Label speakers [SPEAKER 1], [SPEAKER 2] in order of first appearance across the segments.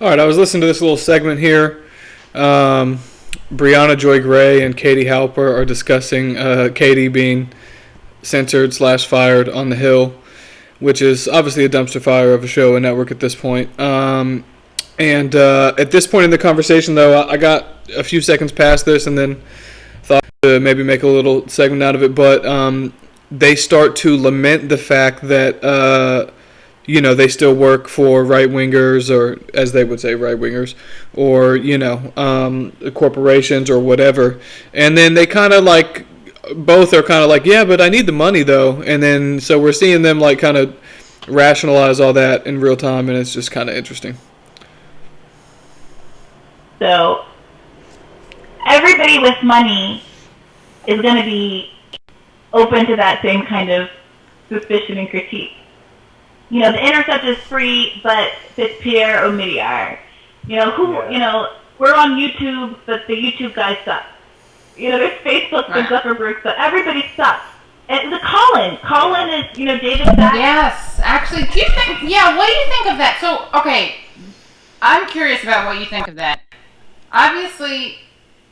[SPEAKER 1] All right, I was listening to this little segment here. Brianna Joy Gray and Katie Halper are discussing Katie being censored / fired on The Hill, which is obviously a dumpster fire of a show and network at this point. And at this point in the conversation, though, I got a few seconds past this and then thought to maybe make a little segment out of it. But they start to lament the fact that, they still work for right-wingers, or as they would say, right-wingers, or, corporations or whatever. And then they kind of both are kind of like, yeah, but I need the money, though. And then so we're seeing them kind of rationalize all that in real time, and it's just kind of interesting.
[SPEAKER 2] So everybody with money is going to be open to that same kind of suspicion and critique. The Intercept is free, but Fitzpierre Omidyar. We're on YouTube, but the YouTube guys suck. There's Facebook, and Zuckerberg suck. Everybody sucks. And Colin is, David Sachs.
[SPEAKER 3] Yes, actually, what do you think of that? So, okay, I'm curious about what you think of that. Obviously,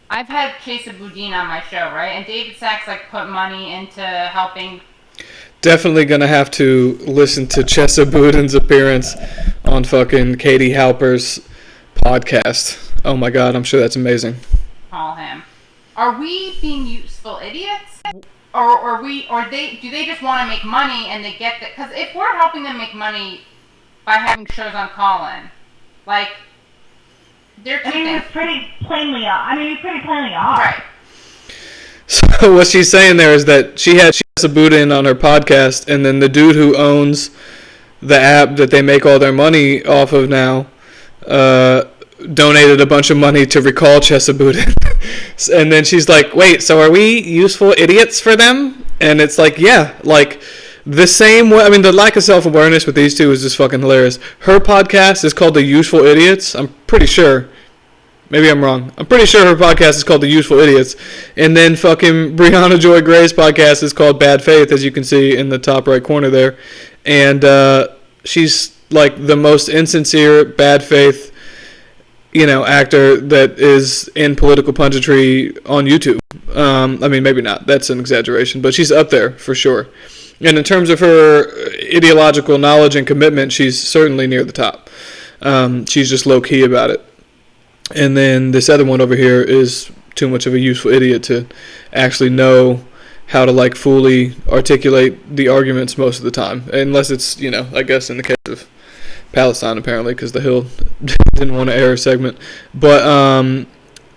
[SPEAKER 3] I've had Chesa Boudin on my show, right? And David Sachs put money into helping.
[SPEAKER 1] Definitely gonna have to listen to Chesa Boudin's appearance on fucking Katie Halper's podcast. Oh my god, I'm sure that's amazing.
[SPEAKER 3] Call him. Are we being useful idiots? Or do they just want to make money and they get that? Because if we're helping them make money by having shows on Colin, they're two things.
[SPEAKER 2] We pretty plainly are.
[SPEAKER 3] Right.
[SPEAKER 1] So what she's saying there is that she had Chesa Boudin on her podcast, and then the dude who owns the app that they make all their money off of now donated a bunch of money to recall Chesa Boudin. And then she's like, wait, so are we useful idiots for them? And it's the same way. I mean, the lack of self-awareness with these two is just fucking hilarious. Her podcast is called The Useful Idiots. I'm pretty sure. Maybe I'm wrong. I'm pretty sure her podcast is called The Useful Idiots. And then fucking Brianna Joy Gray's podcast is called Bad Faith, as you can see in the top right corner there. And she's the most insincere, bad faith, actor that is in political punditry on YouTube. I mean, maybe not. That's an exaggeration. But she's up there for sure. And in terms of her ideological knowledge and commitment, she's certainly near the top. She's just low-key about it. And then this other one over here is too much of a useful idiot to actually know how to fully articulate the arguments most of the time. Unless it's, I guess in the case of Palestine apparently, because The Hill didn't want to air a segment. But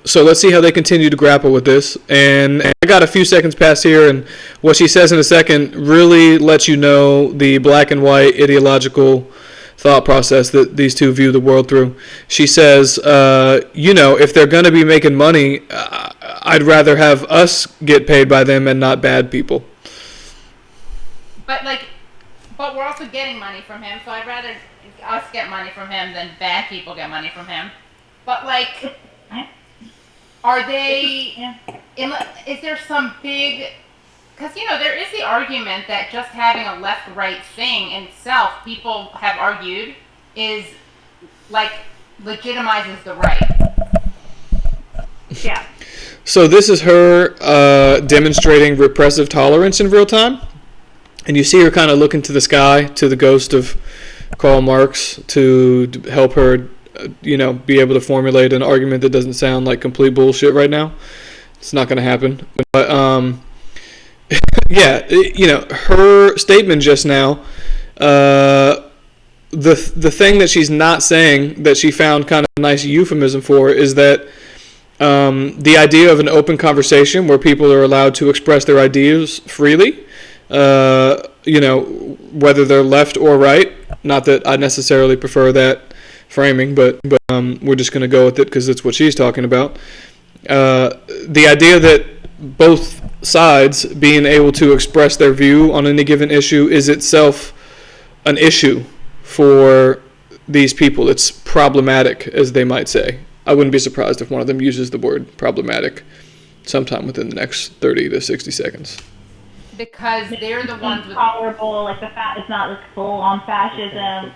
[SPEAKER 1] so let's see how they continue to grapple with this. And I got a few seconds past here, and what she says in a second really lets you know the black and white ideological thought process that these two view the world through. She says, if they're going to be making money, I'd rather have us get paid by them and not bad people.
[SPEAKER 3] But we're also getting money from him, so I'd rather us get money from him than bad people get money from him. But are they? Is there some big? Because, there is the argument that just having a left-right thing in itself, people have argued, is, legitimizes the right.
[SPEAKER 2] Yeah.
[SPEAKER 1] So this is her demonstrating repressive tolerance in real time. And you see her kind of looking to the sky, to the ghost of Karl Marx, to help her, be able to formulate an argument that doesn't sound like complete bullshit right now. It's not going to happen. But, yeah, her statement just now, the thing that she's not saying that she found kind of a nice euphemism for is that the idea of an open conversation where people are allowed to express their ideas freely, whether they're left or right. Not that I necessarily prefer that framing, but we're just going to go with it because it's what she's talking about. The idea that both sides being able to express their view on any given issue is itself an issue for these people. It's problematic, as they might say. I wouldn't be surprised if one of them uses the word problematic sometime within the next 30 to 60 seconds.
[SPEAKER 3] Because they're the ones with...
[SPEAKER 2] Tolerable, it's not full-on fascism.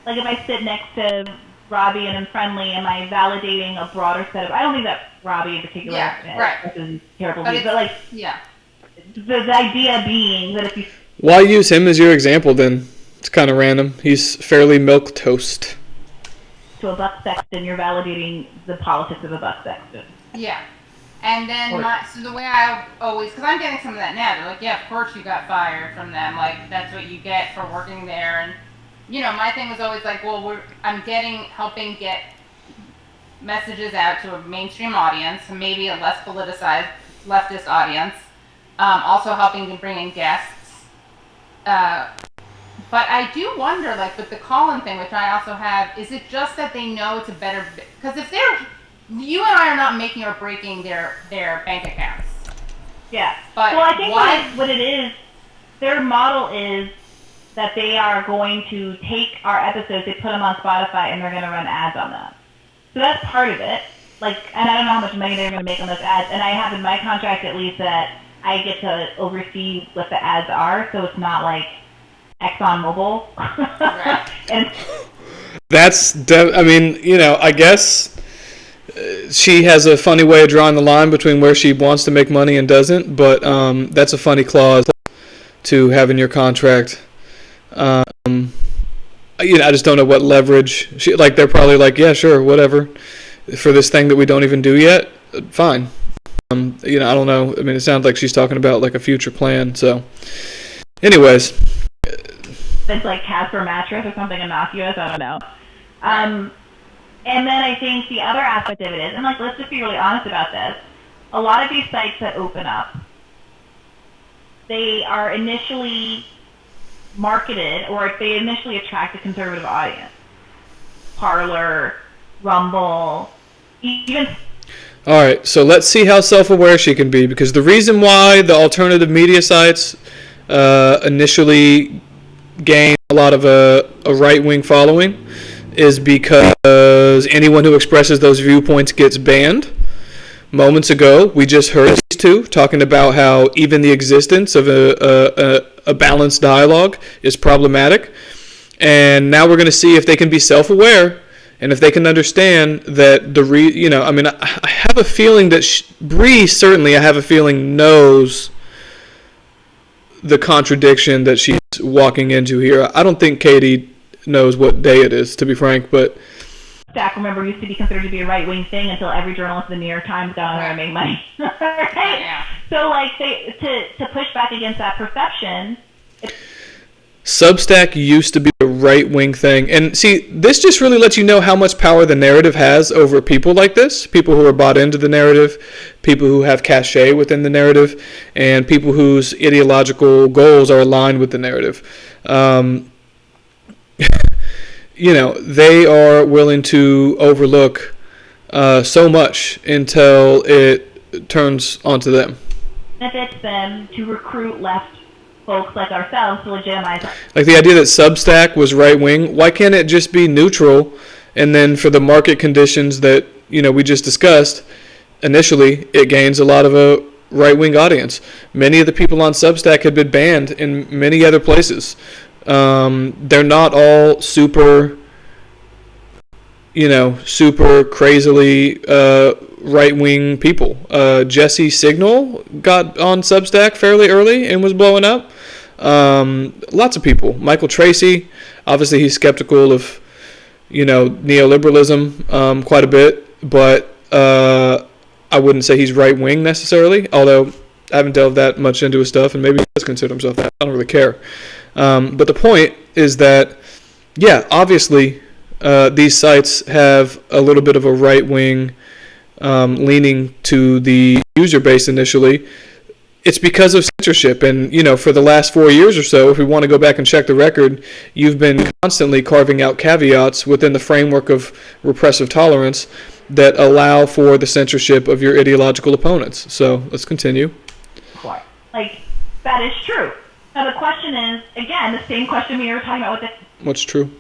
[SPEAKER 2] If I sit next to Robbie and friendly? Am I validating a broader set of? I don't think that Robbie in particular is terrible, but like the idea being that if you
[SPEAKER 1] why use him as your example then? It's kind of random. He's fairly milquetoast.
[SPEAKER 2] To a Buck Sexton, you're validating the politics of a Buck Sexton.
[SPEAKER 3] Yeah. And then, so the way I always, because I'm getting some of that now, they're like, yeah, of course you got fired from them. Like, that's what you get for working there. And, you know, my thing was always like, well, I'm helping get messages out to a mainstream audience, maybe a less politicized leftist audience, also helping to bring in guests. But I do wonder, like, with the call-in thing, which I also have, is it just that they know it's a better... Because if you and I are not making or breaking their bank accounts.
[SPEAKER 2] Yeah.
[SPEAKER 3] But
[SPEAKER 2] well, I think what it is, their model is that they are going to take our episodes, they put them on Spotify, and they're going to run ads on them. So that's part of it. Like, and I don't know how much money they're going to make on those ads. And I have in my contract, at least, that I get to oversee what the ads are, so it's not like ExxonMobil.
[SPEAKER 3] Right.
[SPEAKER 2] And
[SPEAKER 1] I mean, you know, I guess she has a funny way of drawing the line between where she wants to make money and doesn't, but that's a funny clause to have in your contract. You know, I just don't know what leverage they're probably like, yeah, sure, whatever, for this thing that we don't even do yet, fine. You know, I don't know. I mean, it sounds like she's talking about like a future plan. So, anyways,
[SPEAKER 2] it's like Casper mattress or something innocuous. I don't know. And then I think the other aspect of it is, and like, let's just be really honest about this. A lot of these sites that open up, they are initially marketed, or they initially attract a conservative audience. Parler, Rumble, even.
[SPEAKER 1] All right, so let's see how self-aware she can be, because the reason why the alternative media sites initially gain a lot of a right-wing following is because anyone who expresses those viewpoints gets banned. Moments ago, we just heard these two talking about how even the existence of a balanced dialogue is problematic. And now we're going to see if they can be self-aware and if they can understand that I have a feeling that Bree certainly, I have a feeling, knows the contradiction that she's walking into here. I don't think Katie knows what day it is, to be frank, but
[SPEAKER 2] Stack, remember, used to be considered to be a right-wing thing until every journalist in the New York Times got on there and made money. Right?
[SPEAKER 3] Yeah.
[SPEAKER 2] So, like, to push back against that perception.
[SPEAKER 1] Substack used to be a right-wing thing. And see, this just really lets you know how much power the narrative has over people like this, people who are bought into the narrative, people who have cachet within the narrative, and people whose ideological goals are aligned with the narrative. You know, they are willing to overlook so much until it turns onto them.
[SPEAKER 2] Benefits them to recruit left folks like ourselves to legitimize.
[SPEAKER 1] Like the idea that Substack was right-wing, why can't it just be neutral? And then for the market conditions that, you know, we just discussed, initially it gains a lot of a right-wing audience. Many of the people on Substack had been banned in many other places. They're not all super crazily right-wing people. Jesse Signal got on Substack fairly early and was blowing up. Lots of people. Michael Tracy, obviously he's skeptical of, neoliberalism quite a bit, but I wouldn't say he's right-wing necessarily, although I haven't delved that much into his stuff, and maybe he does consider himself that. I don't really care. But the point is that, yeah, obviously these sites have a little bit of a right-wing leaning to the user base initially. It's because of censorship. And, for the last 4 years or so, if we want to go back and check the record, you've been constantly carving out caveats within the framework of repressive tolerance that allow for the censorship of your ideological opponents. So let's continue.
[SPEAKER 2] Like, that is true. Now the question is, again, the same question we were talking about with it.
[SPEAKER 1] What's true?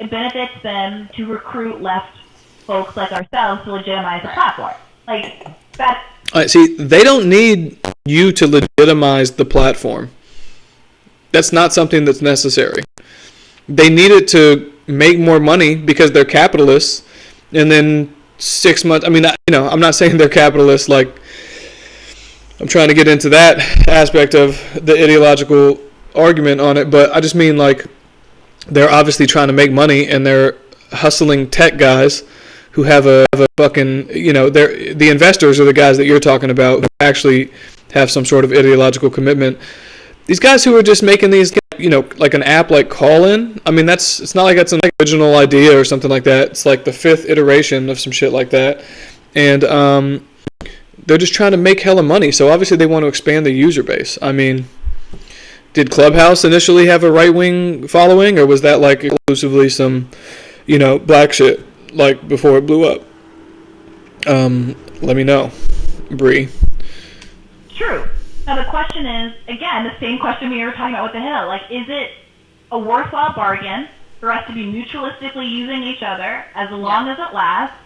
[SPEAKER 2] It benefits them to recruit left folks like ourselves to legitimize the platform. Like, that.
[SPEAKER 1] All right, see, they don't need you to legitimize the platform. That's not something that's necessary. They need it to make more money because they're capitalists, and then 6 months. I mean, I'm not saying they're capitalists. Like, I'm trying to get into that aspect of the ideological argument on it, but I just mean like they're obviously trying to make money, and they're hustling tech guys who have a fucking, they're the investors are the guys that you're talking about who actually have some sort of ideological commitment. These guys who are just making these, like an app like Call-In. I mean, it's not like that's an original idea or something like that. It's like the 5th iteration of some shit like that, and they're just trying to make hella money. So obviously they want to expand the user base. I mean, did Clubhouse initially have a right-wing following, or was that like exclusively some, black shit like before it blew up? Let me know, Bree.
[SPEAKER 2] True. Now the question is, again, the same question we were talking about with the Hill. Like, is it a worthwhile bargain for us to be mutualistically using each other as long as it lasts,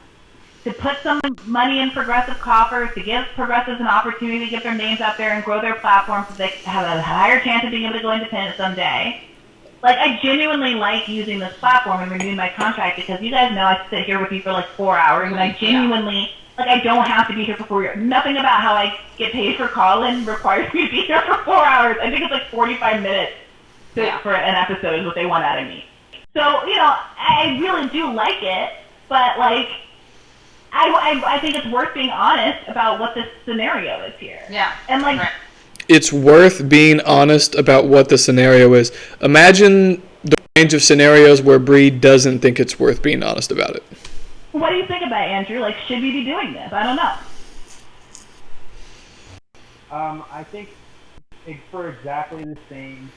[SPEAKER 2] to put some money in progressive coffers, to give progressives an opportunity to get their names out there and grow their platform so they have a higher chance of being able to go independent someday? Like, I genuinely like using this platform and renewing my contract because you guys know I sit here with you for like 4 hours, and I genuinely, like, I don't have to be here for 4 years. Nothing about how I get paid for call-in requires me to be here for 4 hours. I think it's like 45 minutes for an episode is what they want out of me. So, I really do like it, but like, I think it's worth being honest about what this scenario is here.
[SPEAKER 3] Yeah.
[SPEAKER 2] And like,
[SPEAKER 1] it's worth being honest about what the scenario is. Imagine the range of scenarios where Bree doesn't think it's worth being honest about it.
[SPEAKER 2] What do you think about it, Andrew? Like, should we be doing this? I don't know.
[SPEAKER 4] I think for exactly the same.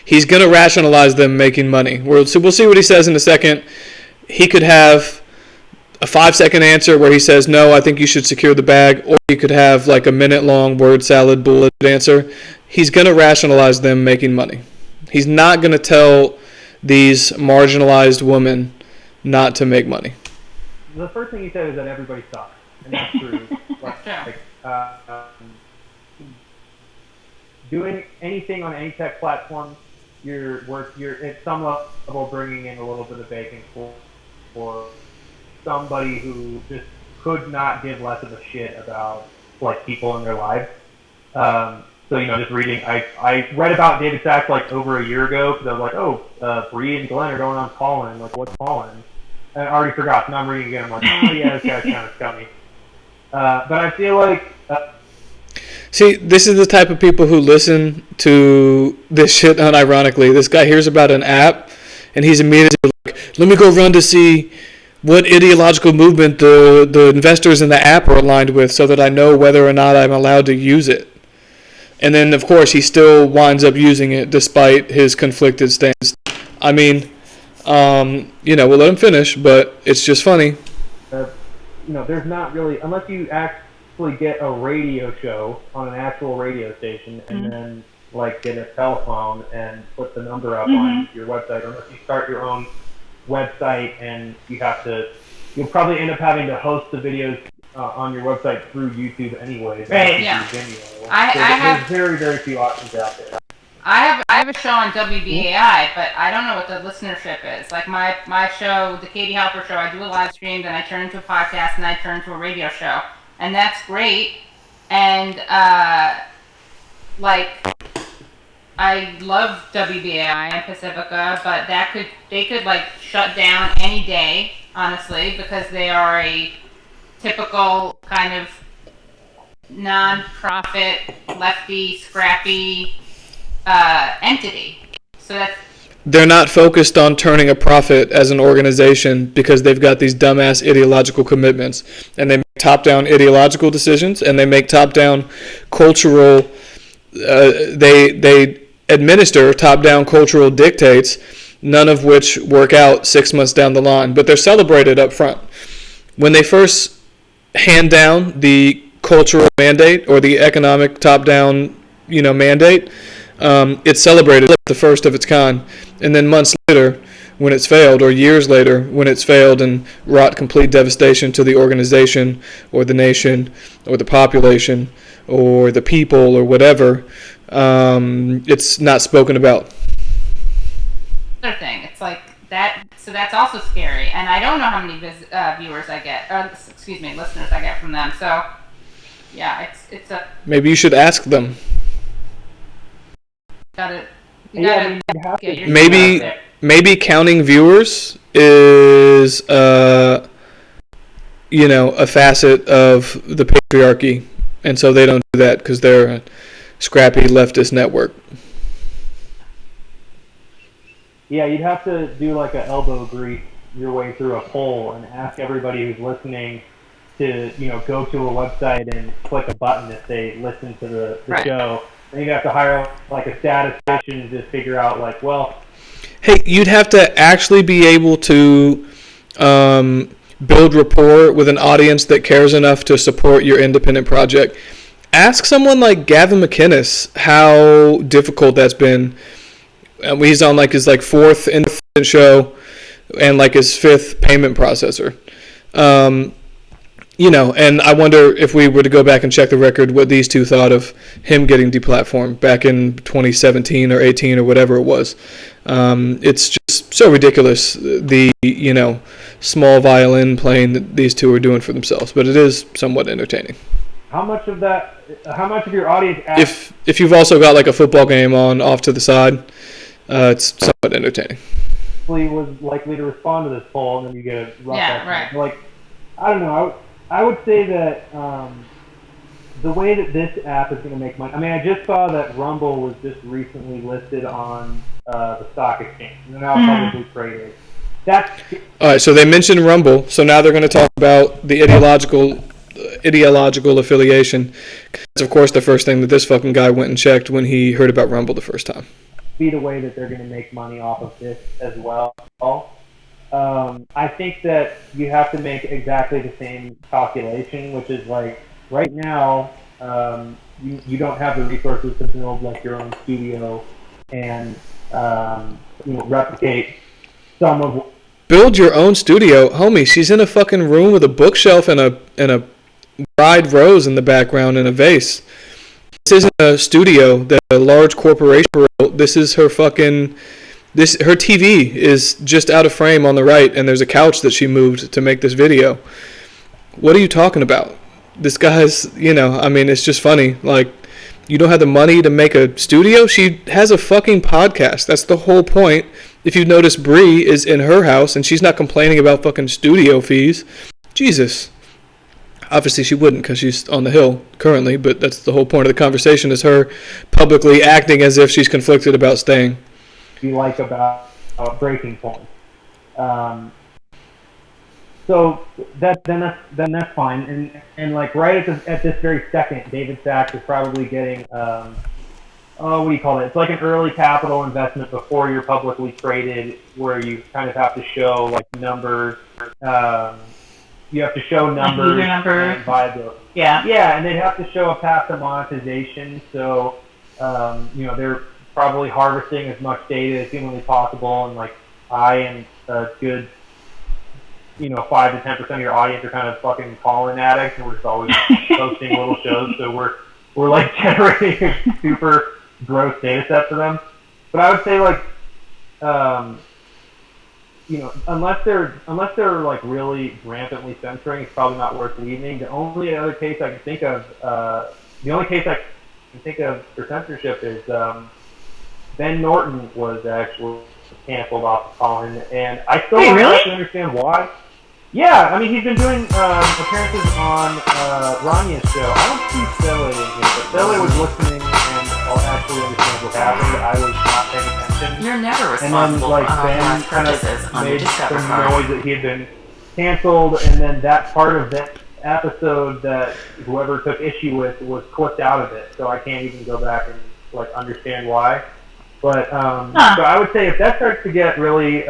[SPEAKER 1] He's going to rationalize them making money. We'll see what he says in a second. He could have a 5-second answer where he says, no, I think you should secure the bag, or he could have like a minute-long word salad bullet answer. He's going to rationalize them making money. He's not going to tell these marginalized women not to make money.
[SPEAKER 4] The first thing he said is that everybody sucks, and that's true. Doing anything on any tech platform, you're at some level bringing in a little bit of bacon for somebody who just could not give less of a shit about like people in their lives. So just reading, I read about David Sacks like over a year ago because I was like, Bree and Glenn are going on Call-In. Like, what's Call-In? And I already forgot. So now I'm reading again. I'm like, oh yeah, this guy's kind of scummy. But I feel like.
[SPEAKER 1] See, this is the type of people who listen to this shit unironically. This guy hears about an app, and he's immediately like, let me go run to see what ideological movement the investors in the app are aligned with so that I know whether or not I'm allowed to use it. And then, of course, he still winds up using it despite his conflicted stance. I mean, we'll let him finish, but it's just funny.
[SPEAKER 4] There's not really, unless you actually get a radio show on an actual radio station and then like get a telephone and put the number up on your website, or unless you start your own website and you'll probably end up having to host the videos on your website through YouTube anyway.
[SPEAKER 2] Right.
[SPEAKER 3] Yeah.
[SPEAKER 2] Vimeo.
[SPEAKER 4] There's very, very few options out there.
[SPEAKER 3] I have a show on WBAI, but I don't know what the listenership is. Like my show, the Katie Halper show, I do a live stream, then I turn into a podcast, and I turn into a radio show. And that's great. And, I love WBAI and Pacifica, but they could shut down any day, honestly, because they are a typical kind of non-profit, lefty, scrappy entity. So
[SPEAKER 1] they're not focused on turning a profit as an organization because they've got these dumbass ideological commitments, and they make top-down ideological decisions, and they make top-down cultural. They administer top-down cultural dictates, none of which work out 6 months down the line, but they're celebrated up front. When they first hand down the cultural mandate or the economic top-down, mandate, it's celebrated, the first of its kind, and then months later, when it's failed, or years later, when it's failed and wrought complete devastation to the organization or the nation or the population or the people or whatever, it's not spoken about.
[SPEAKER 3] other thing. It's like that, so that's also scary. And I don't know how many viewers I get, listeners I get from them. So, yeah, it's a...
[SPEAKER 1] Maybe you should ask them.
[SPEAKER 3] You gotta get your
[SPEAKER 1] maybe counting viewers is, a facet of the patriarchy. And so they don't do that because they're a scrappy leftist network.
[SPEAKER 4] Yeah, you'd have to do like an elbow grease your way through a poll and ask everybody who's listening to, go to a website and click a button if they listen to the show. And you'd have to hire like a statistician to figure out like, well...
[SPEAKER 1] Hey, you'd have to actually be able to build rapport with an audience that cares enough to support your independent project. Ask someone like Gavin McInnes how difficult that's been. He's on like his fourth independent show and like his fifth payment processor. And I wonder if we were to go back and check the record, what these two thought of him getting deplatformed back in 2017 or 18 or whatever it was. It's just so ridiculous, the, small violin playing that these two are doing for themselves. But it is somewhat entertaining.
[SPEAKER 4] How much of your audience...
[SPEAKER 1] If you've also got like a football game on off to the side, it's somewhat entertaining.
[SPEAKER 4] Was likely to respond to this poll, and then you get a rough estimate.
[SPEAKER 3] Right.
[SPEAKER 4] Like, I don't know. I would say that the way that this app is going to make money. I mean, I just saw that Rumble was just recently listed on the stock exchange, and they're now publicly traded. All
[SPEAKER 1] right. So they mentioned Rumble, so now they're going to talk about the ideological affiliation. That's of course the first thing that this fucking guy went and checked when he heard about Rumble the first time.
[SPEAKER 4] Be the way that they're going to make money off of this as well. I think that you have to make exactly the same calculation, which is like right now you don't have the resources to build like your own studio and replicate some of.
[SPEAKER 1] Build your own studio, homie. She's in a fucking room with a bookshelf and a dried rose in the background and a vase. This isn't a studio that a large corporation built. This is her fucking... Her TV is just out of frame on the right, and there's a couch that she moved to make this video. What are you talking about? This guy's, it's just funny. Like, you don't have the money to make a studio? She has a fucking podcast. That's the whole point. If you notice, Bree is in her house, and she's not complaining about fucking studio fees. Jesus. Obviously, she wouldn't because she's on the Hill currently, but that's the whole point of the conversation, is her publicly acting as if she's conflicted about staying.
[SPEAKER 4] You like about Breaking Point. So then that's fine. And like right at this very second, David Sachs is probably getting what do you call it? It's like an early capital investment before you're publicly traded, where you kind of have to show like numbers. You have to show numbers,
[SPEAKER 2] like
[SPEAKER 4] and viability. Yeah, and they'd have to show a path to monetization. So they're probably harvesting as much data as humanly possible, and like I and a good 5 to 10% of your audience are kind of fucking call-in addicts, and we're just always posting little shows, so we're like generating a super gross data set for them. But I would say like unless they're like really rampantly censoring, it's probably not worth leaving. The only other case I can think of for censorship is Ben Norton was actually canceled off the call-in, and I still don't actually understand why. Yeah, I mean, he's been doing appearances on Rania's show. I don't see Philly in here, but Philly was listening, and I'll actually understand what happened. I was not paying attention.
[SPEAKER 5] You're never
[SPEAKER 4] And
[SPEAKER 5] responsible
[SPEAKER 4] then, like,
[SPEAKER 5] for
[SPEAKER 4] Ben kind of made some noise that he had been canceled, and then that part of that episode that whoever took issue with was clipped out of it, so I can't even go back and like understand why. But so I would say if that starts to get really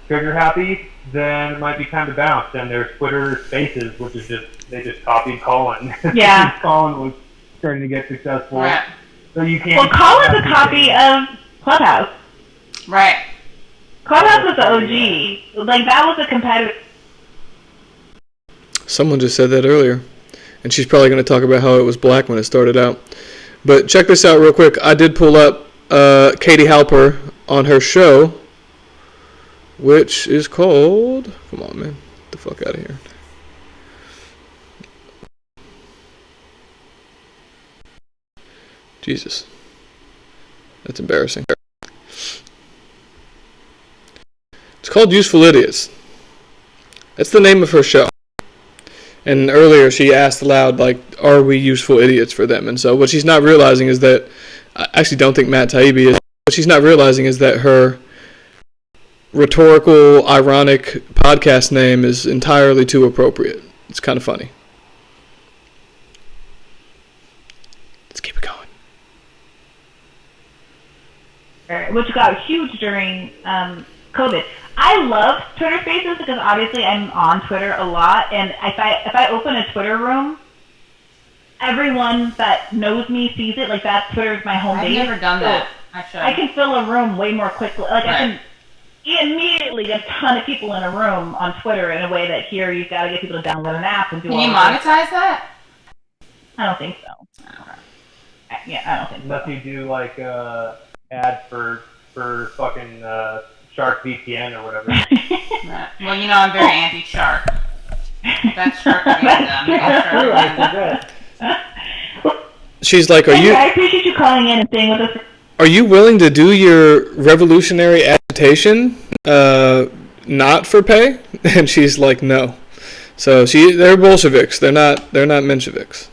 [SPEAKER 4] trigger happy, then it might be time to bounce. And there's Twitter Spaces, which is they just copied Colin.
[SPEAKER 2] Yeah.
[SPEAKER 4] Colin was starting to get successful.
[SPEAKER 3] Right.
[SPEAKER 4] So you can't.
[SPEAKER 2] Well, Colin's a copy of Clubhouse.
[SPEAKER 3] Right.
[SPEAKER 2] Clubhouse was the OG. Like, that was a competitive.
[SPEAKER 1] Someone just said that earlier. And she's probably going to talk about how it was black when it started out. But check this out real quick. I did pull up Katie Halper on her show, which is called... Come on, man. Get the fuck out of here. Jesus. That's embarrassing. It's called Useful Idiots. That's the name of her show. And earlier she asked aloud, like, are we useful idiots for them? And so what she's not realizing is that... I actually don't think Matt Taibbi is. What she's not realizing is that her rhetorical, ironic podcast name is entirely too appropriate. It's kind of funny. Let's keep it going.
[SPEAKER 2] Which got huge during COVID. I love Twitter Spaces because obviously I'm on Twitter a lot, and if I open a Twitter room, everyone that knows me sees it. Like that Twitter is my home base.
[SPEAKER 3] I've never done that.
[SPEAKER 2] I can fill a room way more quickly. Like right. I can immediately get a ton of people in a room on Twitter in a way that here you've got to get people to download an app and do all that.
[SPEAKER 3] Can you monetize that?
[SPEAKER 2] I don't think so. Yeah, I don't think so.
[SPEAKER 4] Unless you do like ad for fucking Shark VPN or whatever.
[SPEAKER 3] Right. Well, you know I'm very anti-shark. That's shark
[SPEAKER 1] She's like, are you...
[SPEAKER 2] I appreciate you calling in and staying with us.
[SPEAKER 1] Are you willing to do your revolutionary agitation not for pay? And she's like, no. So they're Bolsheviks. They're not Mensheviks.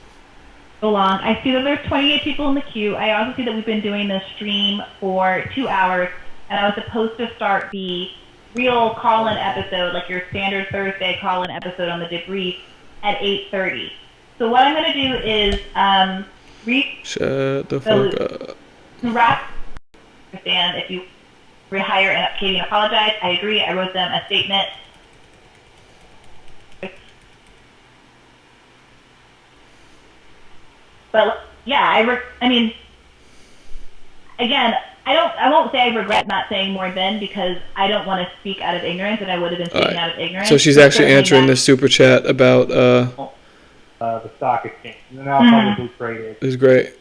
[SPEAKER 2] So long. I see that there's 28 people in the queue. I also see that we've been doing this stream for 2 hours, and I was supposed to start the real call-in episode, like your standard Thursday call-in episode on the debrief at 8:30. So what I'm going to do is
[SPEAKER 1] shut the fuck up.
[SPEAKER 2] Understand if you rehire and Katie and apologize. I agree. I wrote them a statement. But yeah, I mean, again, I won't say I regret not saying more then because I don't want to speak out of ignorance, and I would have been speaking out of ignorance.
[SPEAKER 1] So she's actually answering this super chat about
[SPEAKER 4] the stock exchange, and then I'll probably trade it.
[SPEAKER 1] It's great.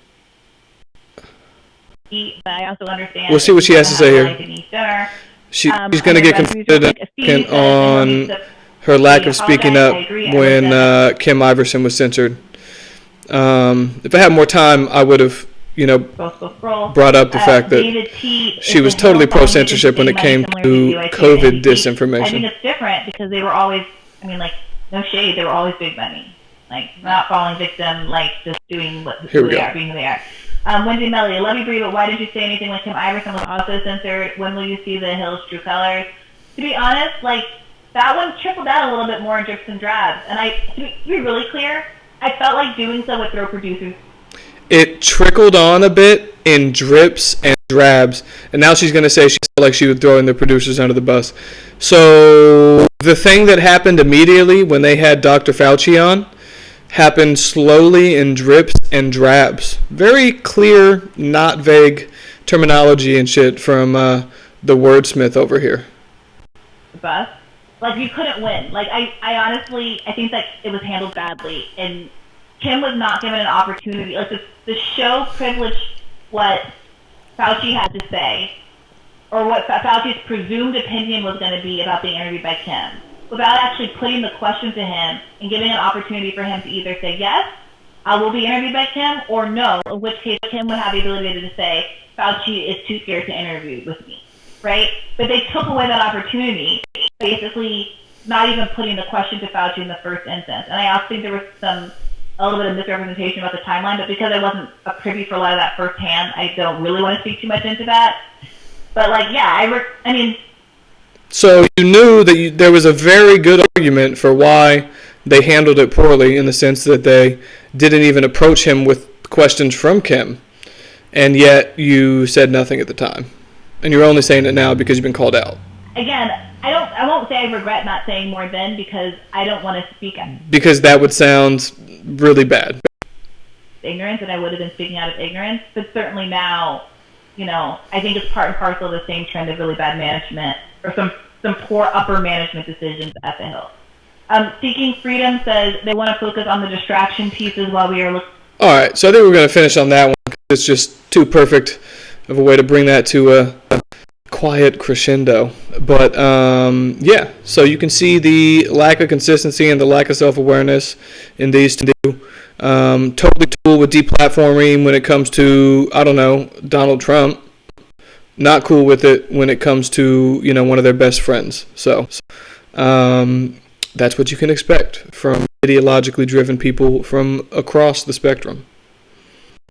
[SPEAKER 2] But I also understand.
[SPEAKER 1] We'll see what she has to say here. She's going to get confronted on her lack of speaking up when Kim Iverson was censored. If I had more time, I would have, brought up the fact that she was totally pro-censorship when it came to COVID disinformation.
[SPEAKER 2] I think it's different because they were always, no shade, they were always big money. Not falling victim, just doing who they are, being who they are. Wendy Melly, I love you, Brie, but why did you say anything when Kim Iverson was also censored? When will you see the Hill's true colors? To be honest, that one trickled out a little bit more in drips and drabs. And to be really clear, I felt like doing so would throw producers.
[SPEAKER 1] It trickled on a bit in drips and drabs, and now she's going to say she felt like she was throwing the producers under the bus. So the thing that happened immediately when they had Dr. Fauci on happened slowly in drips and drabs. Very clear, not vague terminology and shit from the wordsmith over here.
[SPEAKER 2] The bus? You couldn't win. I honestly, I think that it was handled badly, and Kim was not given an opportunity. The show privileged what Fauci had to say, or what Fauci's presumed opinion was going to be about being interviewed by Kim, without actually putting the question to him and giving an opportunity for him to either say, yes, I will be interviewed by Kim, or no, in which case Kim would have the ability to say, Fauci is too scared to interview with me, right? But they took away that opportunity, basically not even putting the question to Fauci in the first instance. And I also think there was a little bit of misrepresentation about the timeline, but because I wasn't privy for a lot of that firsthand, I don't really want to speak too much into that. But
[SPEAKER 1] So you knew that there was a very good argument for why they handled it poorly, in the sense that they didn't even approach him with questions from Kim, and yet you said nothing at the time. And you're only saying it now because you've been called out.
[SPEAKER 2] Again, I won't say I regret not saying more then because I don't want to speak out.
[SPEAKER 1] Because that would sound really bad.
[SPEAKER 2] Ignorance, and I would have been speaking out of ignorance, but certainly now, I think it's part and parcel of the same trend of really bad management, or some poor upper management decisions at the Hill. Seeking Freedom says they want to focus on the distraction pieces while we are looking.
[SPEAKER 1] All right, so I think we're going to finish on that one because it's just too perfect of a way to bring that to quiet crescendo. But yeah, so you can see the lack of consistency and the lack of self-awareness in these two. Totally cool with deplatforming when it comes to, I don't know, Donald Trump. Not cool with it when it comes to, one of their best friends. So that's what you can expect from ideologically driven people from across the spectrum.